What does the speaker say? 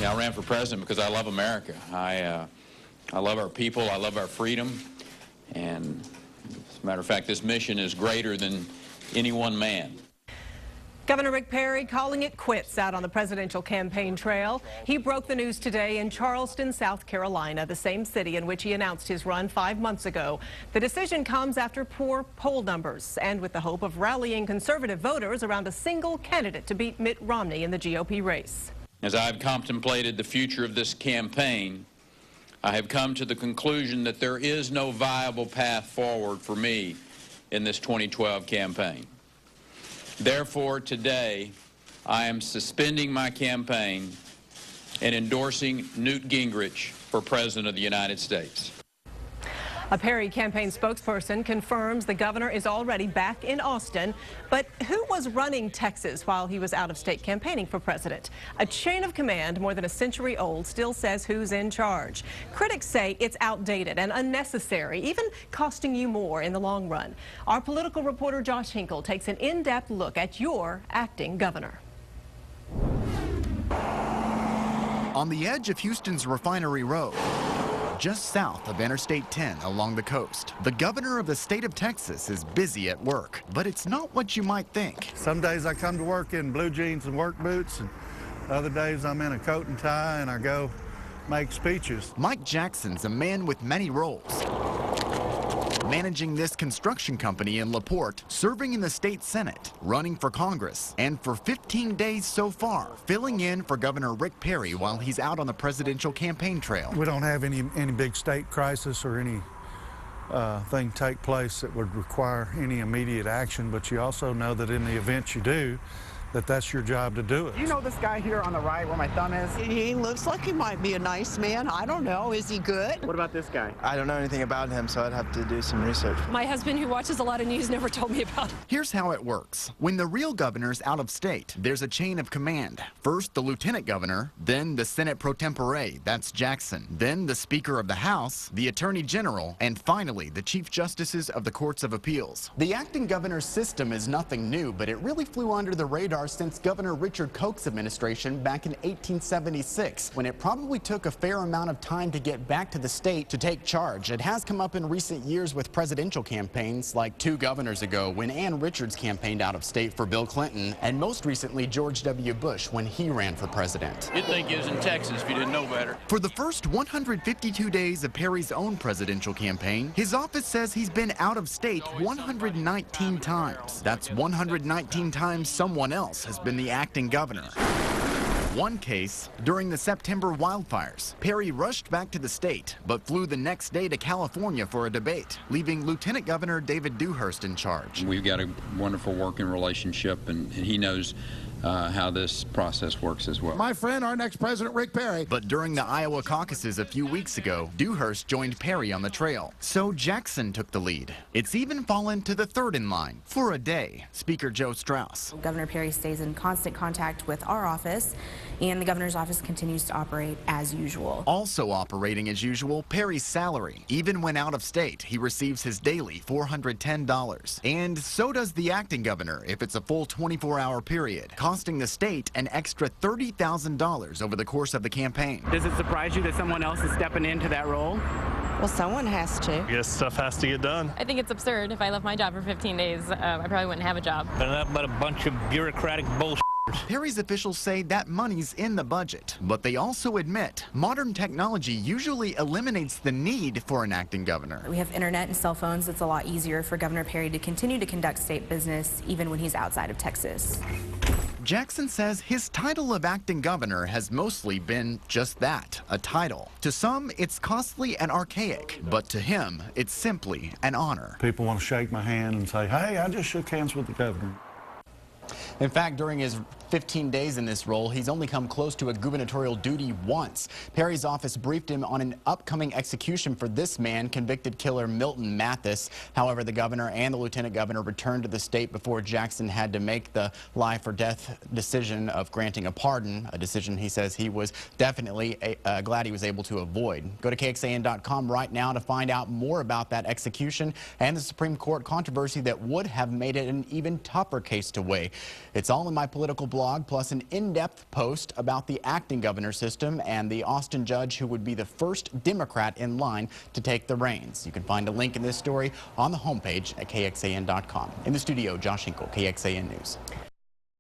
I ran for president because I love America. I love our people. I love our freedom. And as a matter of fact, this mission is greater than any one man. Governor Rick Perry calling it quits out on the presidential campaign trail. He broke the news today in Charleston, South Carolina, the same city in which he announced his run 5 months ago. The decision comes after poor poll numbers and with the hope of rallying conservative voters around a single candidate to beat Mitt Romney in the GOP race. As I've contemplated the future of this campaign, I have come to the conclusion that there is no viable path forward for me in this 2012 campaign. Therefore, today, I am suspending my campaign and endorsing Newt Gingrich for President of the United States. A Perry campaign spokesperson confirms the governor is already back in Austin. But who was running Texas while he was out of state campaigning for president? A chain of command more than a century old still says who's in charge. Critics say it's outdated and unnecessary, even costing you more in the long run. Our political reporter Josh Hinkle takes an in-depth look at your acting governor. On the edge of Houston's Refinery Road, just south of Interstate 10 along the coast, the governor of the state of Texas is busy at work, but it's not what you might think. Some days I come to work in blue jeans and work boots, and other days I'm in a coat and tie and I go make speeches. Mike Jackson's a man with many roles. Managing this construction company in LaPorte, serving in the state Senate, running for Congress, and for 15 days so far, filling in for Governor Rick Perry while he's out on the presidential campaign trail. We don't have any big state crisis or any thing take place that would require any immediate action, but you also know that in the event you do, that's your job to do it. You know this guy here on the right where my thumb is? He looks like he might be a nice man. I don't know. Is he good? What about this guy? I don't know anything about him, so I'd have to do some research. My husband, who watches a lot of news, never told me about it. Here's how it works. When the real governor's out of state, there's a chain of command. First, the lieutenant governor, then the Senate pro tempore, that's Jackson, then the Speaker of the House, the Attorney General, and finally, the Chief Justices of the Courts of Appeals. The acting governor's system is nothing new, but it really flew under the radar since Governor Richard Koch's administration back in 1876, when it probably took a fair amount of time to get back to the state to take charge. It has come up in recent years with presidential campaigns, like 2 governors ago when Ann Richards campaigned out of state for Bill Clinton, and most recently George W. Bush when he ran for president. You'd think he was in Texas if you didn't know better. For the first 152 days of Perry's own presidential campaign, his office says he's been out of state 119 times. That's 119 times someone else has been the acting governor. One case, during the September wildfires, Perry rushed back to the state, but flew the next day to California for a debate, leaving Lieutenant Governor David Dewhurst in charge. We've got a wonderful working relationship, and he knows how this process works as well. My friend, our next president, Rick Perry. But during the Iowa caucuses a few weeks ago, Dewhurst joined Perry on the trail. So Jackson took the lead. It's even fallen to the third in line for a day. Speaker Joe Strauss. Governor Perry stays in constant contact with our office, and the governor's office continues to operate as usual. Also operating as usual, Perry's salary. Even when out of state, he receives his daily $410. And so does the acting governor if it's a full 24-hour period, costing the state an extra $30,000 over the course of the campaign. Does it surprise you that someone else is stepping into that role? Well, someone has to. Yes, stuff has to get done. I think it's absurd. If I left my job for 15 days, I probably wouldn't have a job. And that but a bunch of bureaucratic bullshit. Perry's officials say that money's in the budget, but they also admit modern technology usually eliminates the need for an acting governor. We have internet and cell phones. It's a lot easier for Governor Perry to continue to conduct state business even when he's outside of Texas. Jackson says his title of acting governor has mostly been just that, a title. To some, it's costly and archaic, but to him, it's simply an honor. People want to shake my hand and say, hey, I just shook hands with the governor. In fact, during his 15 days in this role, he's only come close to a gubernatorial duty once. Perry's office briefed him on an upcoming execution for this man, convicted killer Milton Mathis. However, the governor and the lieutenant governor returned to the state before Jackson had to make the life or death decision of granting a pardon, a decision he says he was definitely glad he was able to avoid. Go to KXAN.com right now to find out more about that execution and the Supreme Court controversy that would have made it an even tougher case to weigh. It's all in my political blog, plus an in-depth post about the acting governor system and the Austin judge who would be the first Democrat in line to take the reins. You can find a link in this story on the homepage at KXAN.com. In the studio, Josh Hinkle, KXAN News.